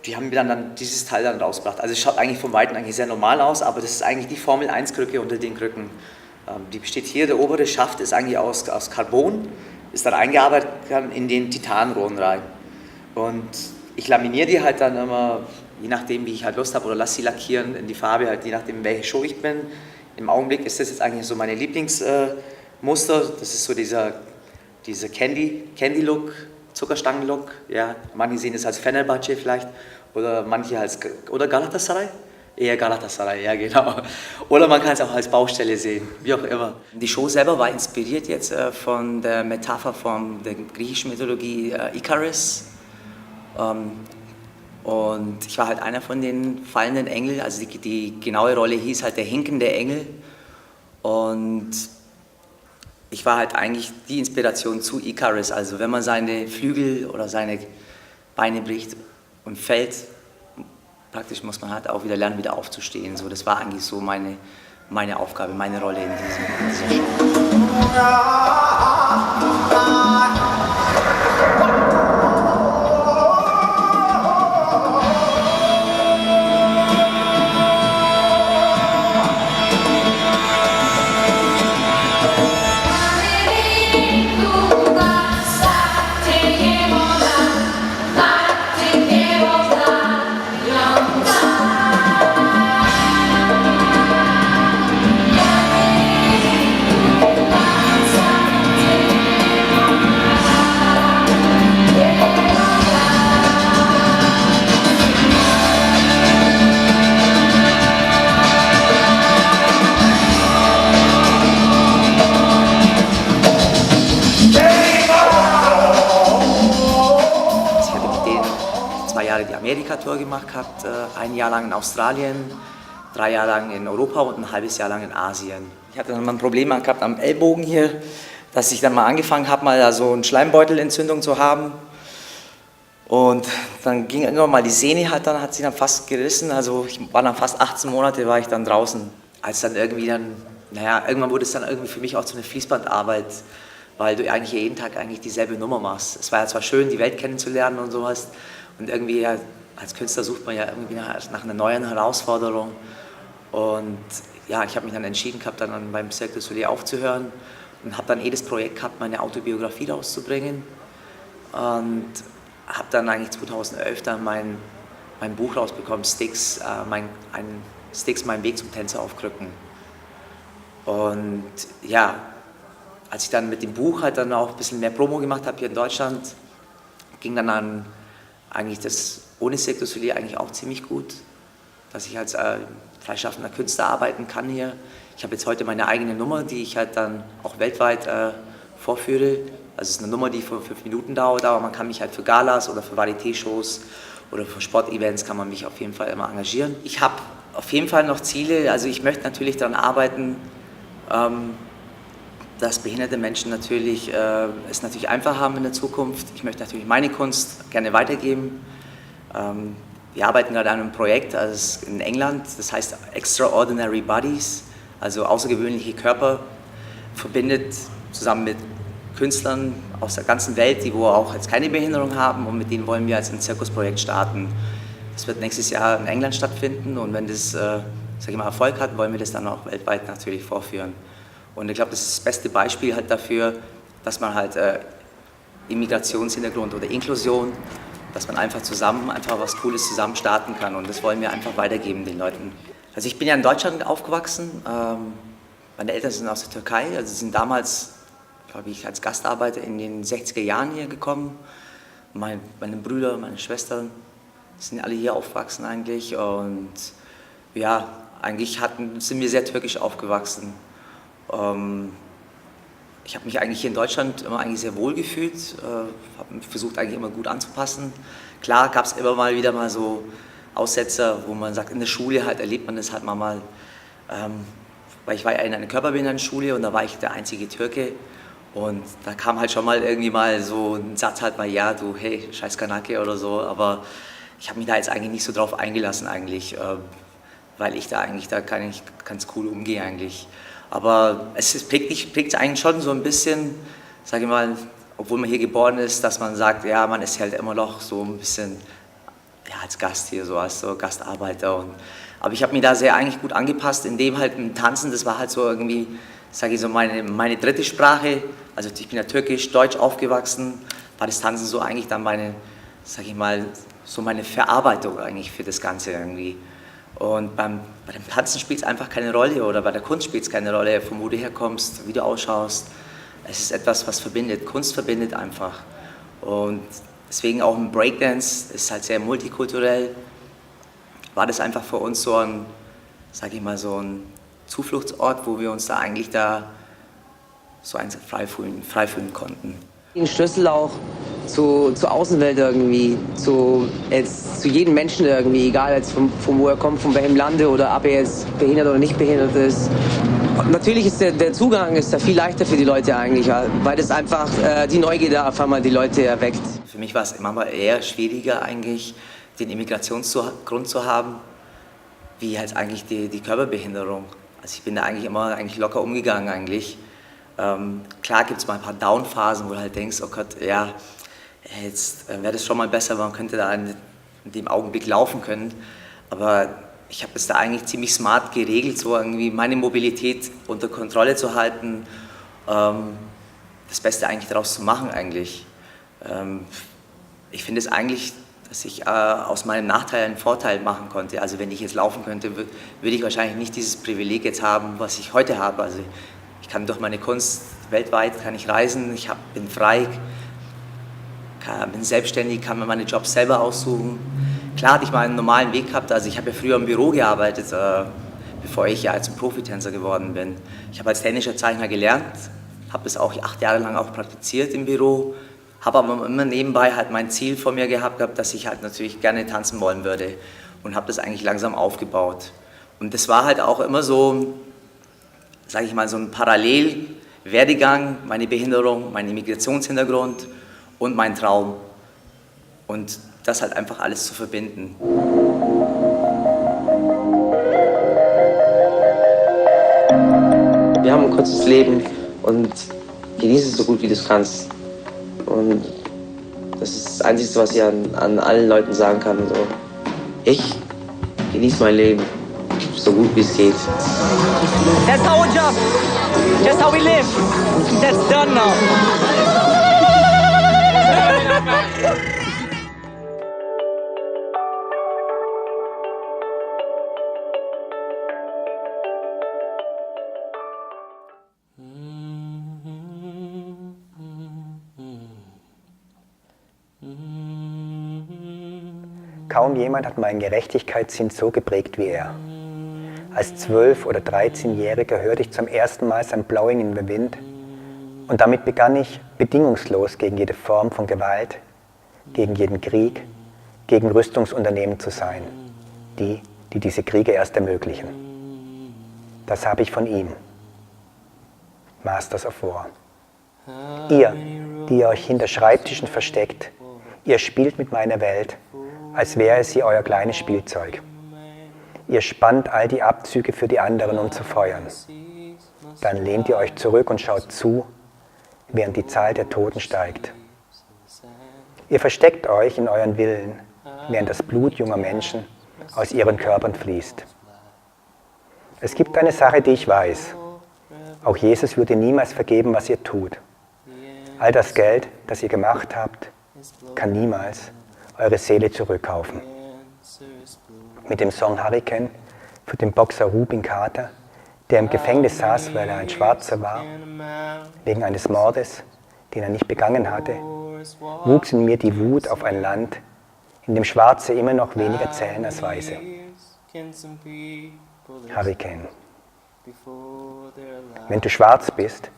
die haben mir dann dieses Teil dann rausgebracht. Also es schaut eigentlich von Weitem eigentlich sehr normal aus, aber das ist eigentlich die Formel 1 Krücke unter den Krücken. Die besteht hier, der obere Schaft ist eigentlich aus Carbon, ist dann eingearbeitet in den Titanrohren rein. Und ich laminiere die halt dann immer, je nachdem wie ich halt Lust habe, oder lasse sie lackieren in die Farbe, halt je nachdem welche Show ich bin. Im Augenblick ist das jetzt eigentlich so meine Lieblingsmuster, das ist so dieser Candy-Look, Zuckerstangen-Look, ja. Manche sehen es als Fenerbahce vielleicht, oder manche oder Galatasaray? Eher Galatasaray, ja genau. Oder man kann es auch als Baustelle sehen, wie auch immer. Die Show selber war inspiriert jetzt von der Metapher von der griechischen Mythologie Icarus. Und ich war halt einer von den fallenden Engeln, also die genaue Rolle hieß halt der hinkende Engel. Und ich war halt eigentlich die Inspiration zu Icarus, also wenn man seine Flügel oder seine Beine bricht und fällt, praktisch muss man halt auch wieder lernen, wieder aufzustehen. So, das war eigentlich so meine Aufgabe, meine Rolle in dieser Show. Die Amerika-Tour gemacht gehabt, 1 Jahr lang in Australien, 3 Jahre lang in Europa und ein halbes Jahr lang in Asien. Ich hatte dann mal ein Problem gehabt am Ellbogen hier, dass ich dann mal angefangen habe, mal da so eine Schleimbeutelentzündung zu haben. Und dann ging irgendwann mal die Sehne halt, dann hat sie dann fast gerissen, also ich war dann fast 18 Monate war ich dann draußen. Als dann irgendwann wurde es dann irgendwie für mich auch so eine Fließbandarbeit, weil du eigentlich jeden Tag eigentlich dieselbe Nummer machst. Es war ja zwar schön, die Welt kennenzulernen und sowas, und irgendwie ja, als Künstler sucht man ja irgendwie nach einer neuen Herausforderung. Und ja, ich habe mich dann entschieden gehabt, dann beim Cirque du Soleil aufzuhören und habe dann das Projekt gehabt, meine Autobiografie rauszubringen. Und habe dann eigentlich 2011 dann mein Buch rausbekommen, Sticks, mein Weg zum Tänzer auf Krücken. Und ja, als ich dann mit dem Buch halt dann auch ein bisschen mehr Promo gemacht habe hier in Deutschland, ging dann an eigentlich das ohne Cirque du Soleil eigentlich auch ziemlich gut, dass ich als freischaffender Künstler arbeiten kann hier. Ich habe jetzt heute meine eigene Nummer, die ich halt dann auch weltweit vorführe Also es ist eine Nummer, die für 5 Minuten dauert, aber man kann mich halt für Galas oder für Varieté-Shows oder für Sportevents kann man mich auf jeden Fall immer engagieren. Ich habe auf jeden Fall noch Ziele, also ich möchte natürlich daran arbeiten, dass behinderte Menschen natürlich, es natürlich einfach haben in der Zukunft. Ich möchte natürlich meine Kunst gerne weitergeben. Wir arbeiten gerade an einem Projekt in England, das heißt Extraordinary Bodies, also außergewöhnliche Körper, verbindet zusammen mit Künstlern aus der ganzen Welt, die auch jetzt keine Behinderung haben, und mit denen wollen wir jetzt ein Zirkusprojekt starten. Das wird nächstes Jahr in England stattfinden, und wenn das sag ich mal, Erfolg hat, wollen wir das dann auch weltweit natürlich vorführen. Und ich glaube, das ist das beste Beispiel halt dafür, dass man halt Immigrationshintergrund oder Inklusion, dass man einfach was Cooles zusammen starten kann, und das wollen wir einfach weitergeben den Leuten. Also ich bin ja in Deutschland aufgewachsen, meine Eltern sind aus der Türkei, also sie sind damals, glaube ich, als Gastarbeiter in den 60er Jahren hier gekommen. Meine Brüder, meine Schwestern sind alle hier aufgewachsen eigentlich, und ja, eigentlich sind wir sehr türkisch aufgewachsen. Ich habe mich eigentlich hier in Deutschland immer eigentlich sehr wohl gefühlt, habe mich versucht eigentlich immer gut anzupassen. Klar gab es immer mal wieder mal so Aussetzer, wo man sagt, in der Schule halt erlebt man das halt mal, weil ich war ja in einer Körperbehindertenschule und da war ich der einzige Türke, und da kam halt schon mal irgendwie mal so ein Satz halt mal, ja du, hey, scheiß Kanake oder so, aber ich habe mich da jetzt eigentlich nicht so drauf eingelassen eigentlich, weil ich da kann ich ganz cool umgehe eigentlich. Aber es prägt eigentlich schon so ein bisschen, sage ich mal, obwohl man hier geboren ist, dass man sagt, ja, man ist halt immer noch so ein bisschen, ja, als Gast hier, so als so Gastarbeiter. Aber ich habe mich da eigentlich gut angepasst, indem halt im Tanzen, das war halt so irgendwie, sage ich so, meine dritte Sprache. Also ich bin ja türkisch-deutsch aufgewachsen, war das Tanzen so eigentlich dann meine, sage ich mal, so meine Verarbeitung eigentlich für das Ganze irgendwie. Und bei dem Tanzen spielt es einfach keine Rolle, oder bei der Kunst spielt es keine Rolle, von wo du herkommst, wie du ausschaust. Es ist etwas, was verbindet. Kunst verbindet einfach. Und deswegen auch im Breakdance, ist halt sehr multikulturell, war das einfach für uns so ein, sag ich mal, so ein Zufluchtsort, wo wir uns da eigentlich so frei fühlen konnten. Ein Schlüssel auch zur Außenwelt irgendwie, zu jedem Menschen irgendwie, egal jetzt von wo er kommt, von welchem Lande oder ob er jetzt behindert oder nicht behindert ist. Und natürlich ist der Zugang ist da viel leichter für die Leute eigentlich, weil das einfach die Neugierde auf einmal die Leute erweckt. Für mich war es immer mal eher schwieriger eigentlich, den Immigrationsgrund zu haben, wie halt eigentlich die Körperbehinderung. Also ich bin da eigentlich immer locker umgegangen eigentlich. Klar gibt es mal ein paar Down-Phasen, wo du halt denkst, oh Gott, ja, jetzt wäre das schon mal besser, man könnte da in dem Augenblick laufen können. Aber ich habe es da eigentlich ziemlich smart geregelt, so irgendwie meine Mobilität unter Kontrolle zu halten, das Beste eigentlich daraus zu machen eigentlich. Ich finde es eigentlich, dass ich aus meinem Nachteil einen Vorteil machen konnte. Also wenn ich jetzt laufen könnte, würde ich wahrscheinlich nicht dieses Privileg jetzt haben, was ich heute habe. Also ich kann durch meine Kunst weltweit kann ich reisen, bin frei, bin selbstständig, kann mir meine Jobs selber aussuchen. Klar hatte ich mal einen normalen Weg gehabt, also ich habe ja früher im Büro gearbeitet, bevor ich ja als Profitänzer geworden bin. Ich habe als technischer Zeichner gelernt, habe das auch 8 Jahre lang auch praktiziert im Büro, habe aber immer nebenbei halt mein Ziel vor mir gehabt, dass ich halt natürlich gerne tanzen wollen würde, und habe das eigentlich langsam aufgebaut. Und das war halt auch immer so, sage ich mal, so ein Parallelwerdegang, meine Behinderung, mein Immigrationshintergrund und mein Traum. Und das halt einfach alles zu verbinden. Wir haben ein kurzes Leben und genieße es so gut wie du es kannst. Und das ist das Einzige, was ich an allen Leuten sagen kann. So. Ich genieße mein Leben so gut wie es geht. That's our job. Just how we live. That's done now. Kaum jemand hat meinen Gerechtigkeitssinn so geprägt wie er. Als 12- oder 13-Jähriger hörte ich zum ersten Mal sein Blowing in the Wind Und damit begann ich bedingungslos gegen jede Form von Gewalt, gegen jeden Krieg, gegen Rüstungsunternehmen zu sein, die diese Kriege erst ermöglichen. Das habe ich von ihm. Masters of War. Ihr, die ihr euch hinter Schreibtischen versteckt, ihr spielt mit meiner Welt, als wäre sie euer kleines Spielzeug. Ihr spannt all die Abzüge für die anderen, um zu feuern. Dann lehnt ihr euch zurück und schaut zu, während die Zahl der Toten steigt. Ihr versteckt euch in euren Villen, während das Blut junger Menschen aus ihren Körpern fließt. Es gibt eine Sache, die ich weiß. Auch Jesus würde niemals vergeben, was ihr tut. All das Geld, das ihr gemacht habt, kann niemals eure Seele zurückkaufen. Mit dem Song Hurricane für den Boxer Rubin Carter, der im Gefängnis saß, weil er ein Schwarzer war, wegen eines Mordes, den er nicht begangen hatte, wuchs in mir die Wut auf ein Land, in dem Schwarze immer noch weniger zählen als Weiße. Hurricane. Wenn du schwarz bist,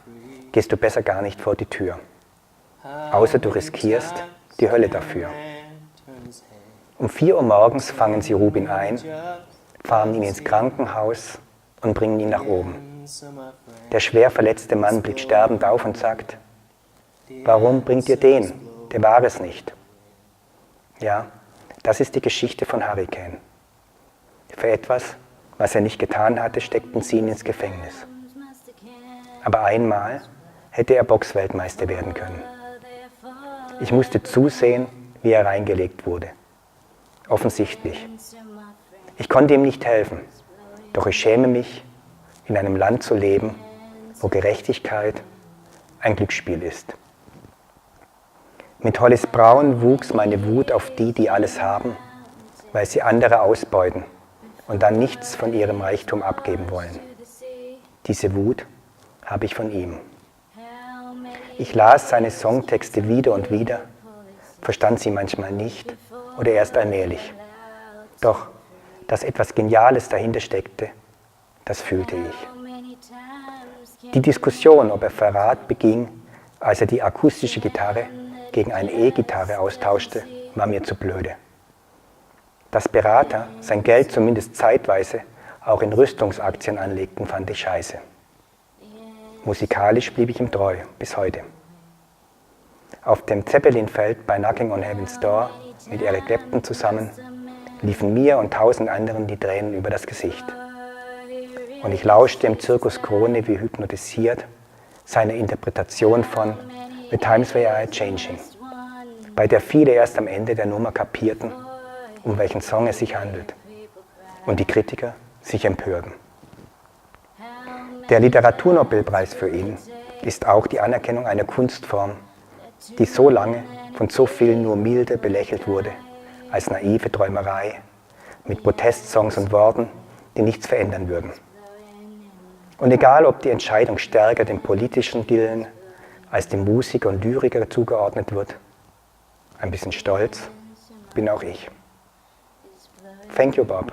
gehst du besser gar nicht vor die Tür. Außer du riskierst die Hölle dafür. Um 4 Uhr morgens fangen sie Rubin ein, fahren ihn ins Krankenhaus und bringen ihn nach oben. Der schwer verletzte Mann blickt sterbend auf und sagt: Warum bringt ihr den? Der war es nicht. Ja, das ist die Geschichte von Hurricane. Für etwas, was er nicht getan hatte, steckten sie ihn ins Gefängnis. Aber einmal hätte er Boxweltmeister werden können. Ich musste zusehen, wie er reingelegt wurde. Offensichtlich. Ich konnte ihm nicht helfen, doch ich schäme mich, in einem Land zu leben, wo Gerechtigkeit ein Glücksspiel ist. Mit Hollis Brown wuchs meine Wut auf die, die alles haben, weil sie andere ausbeuten und dann nichts von ihrem Reichtum abgeben wollen. Diese Wut habe ich von ihm. Ich las seine Songtexte wieder und wieder, verstand sie manchmal nicht oder erst allmählich. Doch, dass etwas Geniales dahinter steckte, das fühlte ich. Die Diskussion, ob er Verrat beging, als er die akustische Gitarre gegen eine E-Gitarre austauschte, war mir zu blöde. Dass Berater sein Geld zumindest zeitweise auch in Rüstungsaktien anlegten, fand ich scheiße. Musikalisch blieb ich ihm treu, bis heute. Auf dem Zeppelin-Feld bei Knocking on Heaven's Door mit Eric Clapton zusammen liefen mir und 1000 anderen die Tränen über das Gesicht. Und ich lauschte im Zirkus Krone wie hypnotisiert seiner Interpretation von The Times We Are Changing, bei der viele erst am Ende der Nummer kapierten, um welchen Song es sich handelt, und die Kritiker sich empörten. Der Literaturnobelpreis für ihn ist auch die Anerkennung einer Kunstform, die so lange von so vielen nur milde belächelt wurde, als naive Träumerei, mit Protestsongs und Worten, die nichts verändern würden. Und egal, ob die Entscheidung stärker dem politischen Dillen als dem Musiker und Lyriker zugeordnet wird, ein bisschen stolz bin auch ich. Thank you, Bob.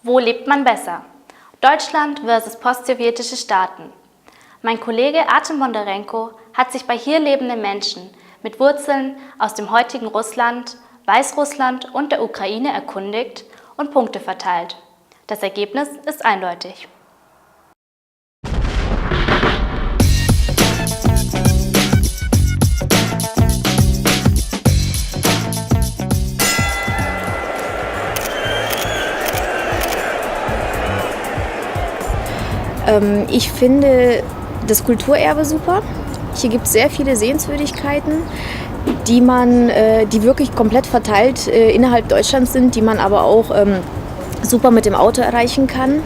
Wo lebt man besser? Deutschland versus postsowjetische Staaten. Mein Kollege Artem Bondarenko hat sich bei hier lebenden Menschen mit Wurzeln aus dem heutigen Russland, Weißrussland und der Ukraine erkundigt und Punkte verteilt. Das Ergebnis ist eindeutig. Ich finde das Kulturerbe super. Hier gibt es sehr viele Sehenswürdigkeiten, die wirklich komplett verteilt innerhalb Deutschlands sind, die man aber auch super mit dem Auto erreichen kann.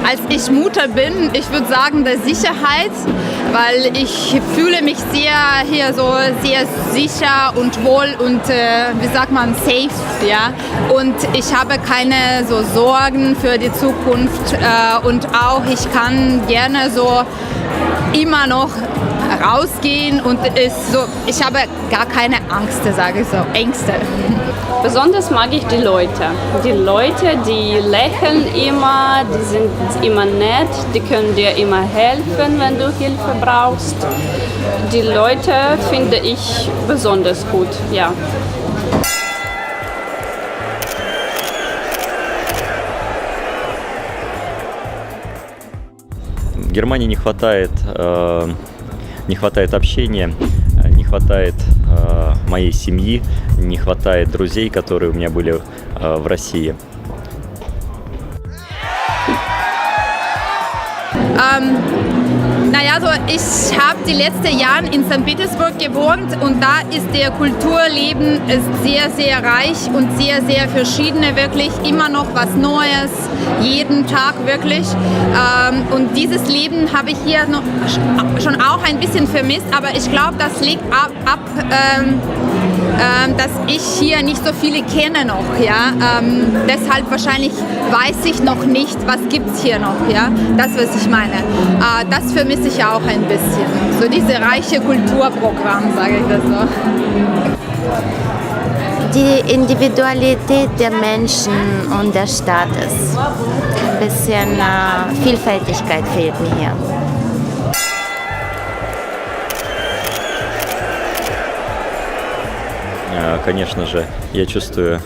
Als ich Mutter bin, ich würde sagen, der Sicherheit, weil ich fühle mich hier sehr sicher und wohl und safe, ja. Und ich habe keine so Sorgen für die Zukunft und auch ich kann gerne so immer noch rausgehen und ich habe gar keine Angst, sage ich so, Ängste. Besonders mag ich die Leute. Die Leute, die lächeln immer, die sind immer nett, die können dir immer helfen, wenn du Hilfe brauchst. Die Leute finde ich besonders gut, ja. В Германии не хватает общения, не хватает моей семьи, не хватает друзей, которые у меня были в России. Naja, also ich habe die letzten Jahre in St. Petersburg gewohnt und da ist der Kulturleben sehr, sehr reich und sehr, sehr verschiedene, wirklich immer noch was Neues, jeden Tag wirklich. Und dieses Leben habe ich hier noch schon auch ein bisschen vermisst, aber ich glaube, das liegt ab dass ich hier nicht so viele kenne noch. Ja? Deshalb wahrscheinlich weiß ich noch nicht, was gibt es hier noch. Ja? Das, was ich meine. Das vermisse ich auch ein bisschen. So diese reiche Kulturprogramm, sage ich das so. Die Individualität der Menschen und der Staates. Ein bisschen Vielfältigkeit fehlt mir hier. Конечно же, я чувствую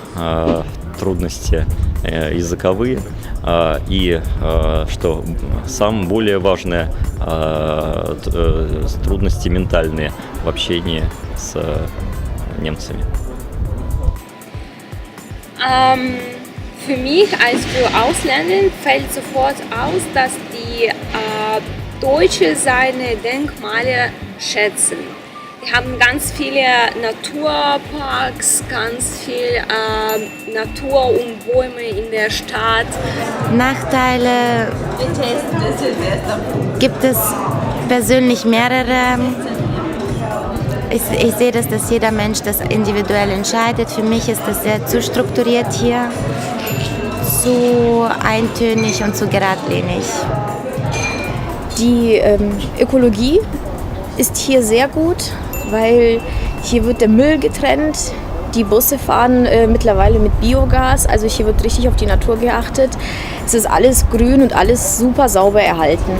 трудности языковые и, что самое более важное, трудности ментальные в общении с немцами. Für mich als für Ausländer fällt sofort aus, dass die Deutsche seine Denkmale schätzen. Wir haben ganz viele Naturparks, ganz viel Natur und Bäume in der Stadt. Nachteile gibt es persönlich mehrere. Ich sehe, dass jeder Mensch das individuell entscheidet. Für mich ist das sehr zu strukturiert hier, zu eintönig und zu geradlinig. Die Ökologie ist hier sehr gut, weil hier wird der Müll getrennt. Die Busse fahren mittlerweile mit Biogas, also hier wird richtig auf die Natur geachtet. Es ist alles grün und alles super sauber erhalten.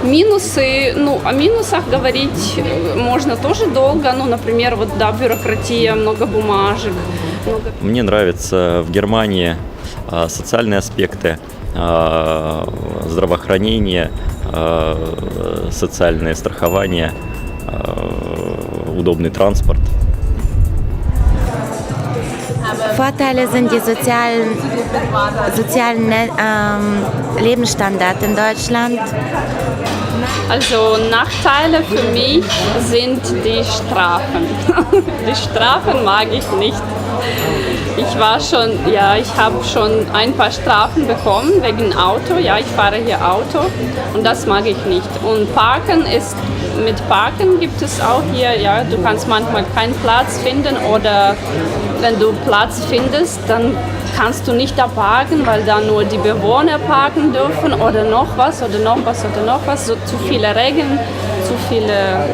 Минусы, о минусах говорить можно тоже долго, например, бюрократия, много бумажек. Мне нравятся в Германии социальные аспекты, здравоохранение, социальное страхование, удобный транспорт. Vorteile sind die sozialen Lebensstandards in Deutschland. Also Nachteile für mich sind die Strafen. Die Strafen mag ich nicht. Ich habe schon ein paar Strafen bekommen wegen Auto. Ja, ich fahre hier Auto und das mag ich nicht. Und mit Parken gibt es auch hier, ja, du kannst manchmal keinen Platz finden oder wenn du Platz findest, dann kannst du nicht da parken, weil da nur die Bewohner parken dürfen oder noch was oder noch was oder noch was. So zu viele Regeln, zu viele...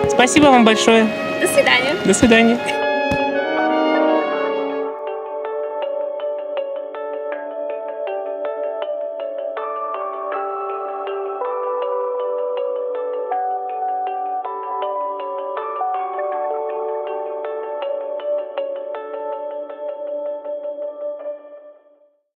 Спасибо вам большое. До свидания. До свидания.